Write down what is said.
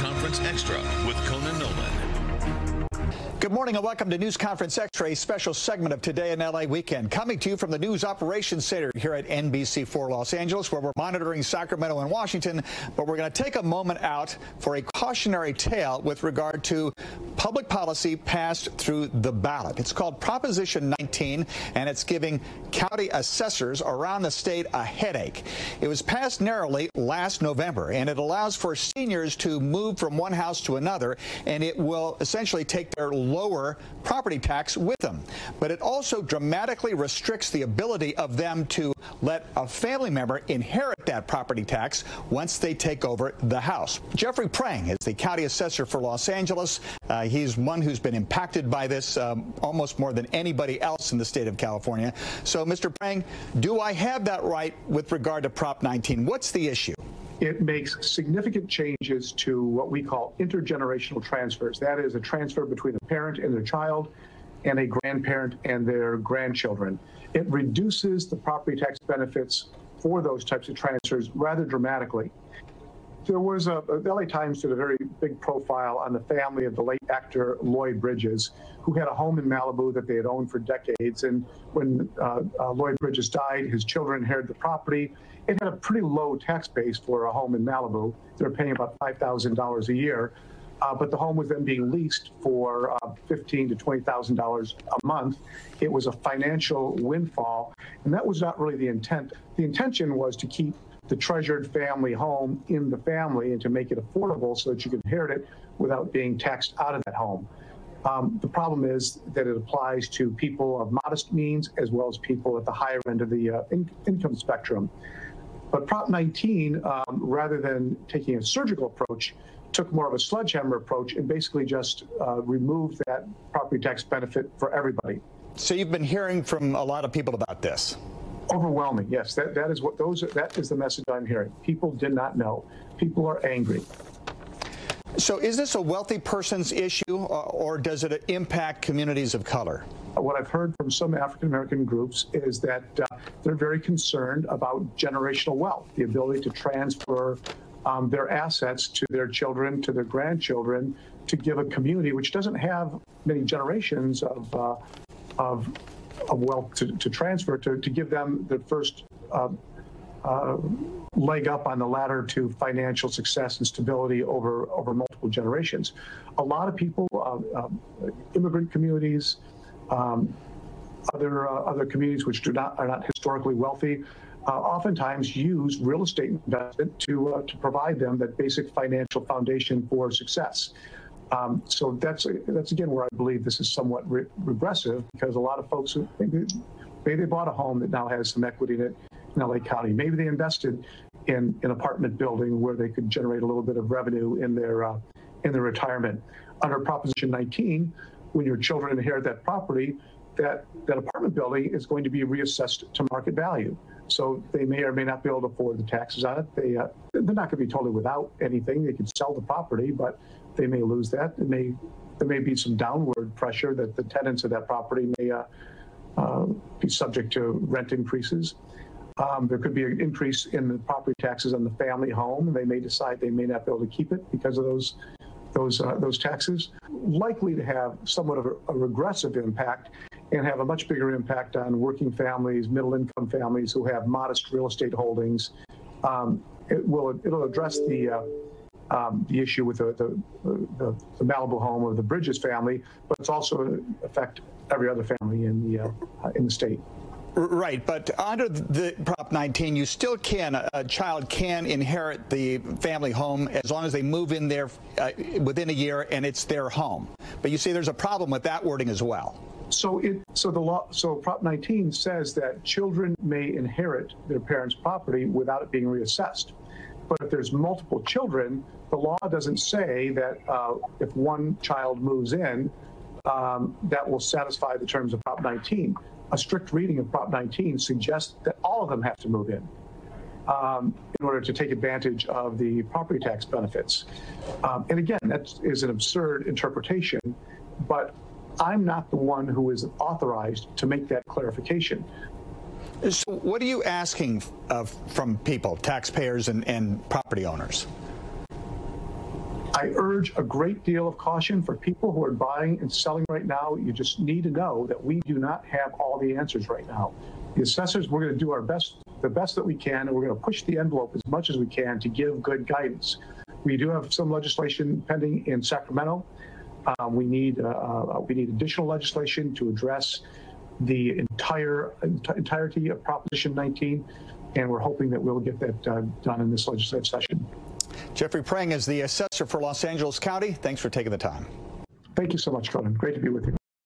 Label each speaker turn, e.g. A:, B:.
A: Conference Extra with Conan Nolan.
B: Good morning and welcome to News Conference Extra, a special segment of Today in LA Weekend. Coming to you from the News Operations Center here at NBC4 Los Angeles, where we're monitoring Sacramento and Washington. But we're going to take a moment out for a cautionary tale with regard to public policy passed through the ballot. It's called Proposition 19, and it's giving county assessors around the state a headache. It was passed narrowly last November, and it allows for seniors to move from one house to another, and it will essentially take their lower property tax with them. But it also dramatically restricts the ability of them to let a family member inherit that property tax once they take over the house. Jeffrey Prang is the county assessor for Los Angeles. He's one who's been impacted by this almost more than anybody else in the state of California. So, Mr. Prang, do I have that right with regard to Prop 19? What's the issue?
C: It makes significant changes to what we call intergenerational transfers. That is a transfer between a parent and their child and a grandparent and their grandchildren. It reduces the property tax benefits for those types of transfers rather dramatically. There was the LA Times did a very big profile on the family of the late actor Lloyd Bridges, who had a home in Malibu that they had owned for decades. And when Lloyd Bridges died, his children inherited the property. It had a pretty low tax base for a home in Malibu. They were paying about $5,000 a year, but the home was then being leased for $15,000 to $20,000 a month. It was a financial windfall, and that was not really the intent. The intention was to keep the treasured family home in the family and to make it affordable so that you could inherit it without being taxed out of that home. The problem is that it applies to people of modest means as well as people at the higher end of the income spectrum. But Prop 19, rather than taking a surgical approach, took more of a sledgehammer approach and basically just removed that property tax benefit for everybody.
B: So you've been hearing from a lot of people about this.
C: Overwhelming, yes. That is the message I'm hearing. People did not know. People are angry.
B: So is this a wealthy person's issue, or does it impact communities of color?
C: What I've heard from some African-American groups is that they're very concerned about generational wealth, the ability to transfer their assets to their children, to their grandchildren, to give a community which doesn't have many generations of wealth to transfer, to give them the first leg up on the ladder to financial success and stability over multiple generations. A lot of people, immigrant communities, other communities which are not historically wealthy, oftentimes use real estate investment to provide them that basic financial foundation for success. So that's again where I believe this is somewhat regressive, because a lot of folks who maybe they bought a home that now has some equity in it in LA County. Maybe they invested in an apartment building where they could generate a little bit of revenue in their retirement. Under Proposition 19, when your children inherit that property, that apartment building is going to be reassessed to market value. So they may or may not be able to afford the taxes on it. They're not going to be totally without anything. They could sell the property, but they may lose that. There may be some downward pressure that the tenants of that property may be subject to rent increases. There could be an increase in the property taxes on the family home. They may decide they may not be able to keep it because of those taxes. Likely to have somewhat of a regressive impact and have a much bigger impact on working families, middle-income families who have modest real estate holdings. It'll address the issue with the Malibu home of the Bridges family, but it's also affect every other family in the state.
B: Right, but under the Prop 19, you still can, a child can inherit the family home as long as they move in there within a year and it's their home. But you see, there's a problem with that wording as well.
C: So Prop 19 says that children may inherit their parents' property without it being reassessed. But if there's multiple children, the law doesn't say that if one child moves in, that will satisfy the terms of Prop 19. A strict reading of Prop 19 suggests that all of them have to move in order to take advantage of the property tax benefits. And again, that is an absurd interpretation, but I'm not the one who is authorized to make that clarification.
B: So what are you asking from people, taxpayers and property owners?
C: I urge a great deal of caution for people who are buying and selling right now. You just need to know that we do not have all the answers right now. The assessors, we're going to do our best, the best that we can, and we're going to push the envelope as much as we can to give good guidance. We do have some legislation pending in Sacramento. We need additional legislation to address the entirety of Proposition 19, and we're hoping that we'll get that done in this legislative session.
B: Jeffrey Prang is the assessor for Los Angeles County. Thanks for taking the time.
C: Thank you so much, Conan. Great to be with you.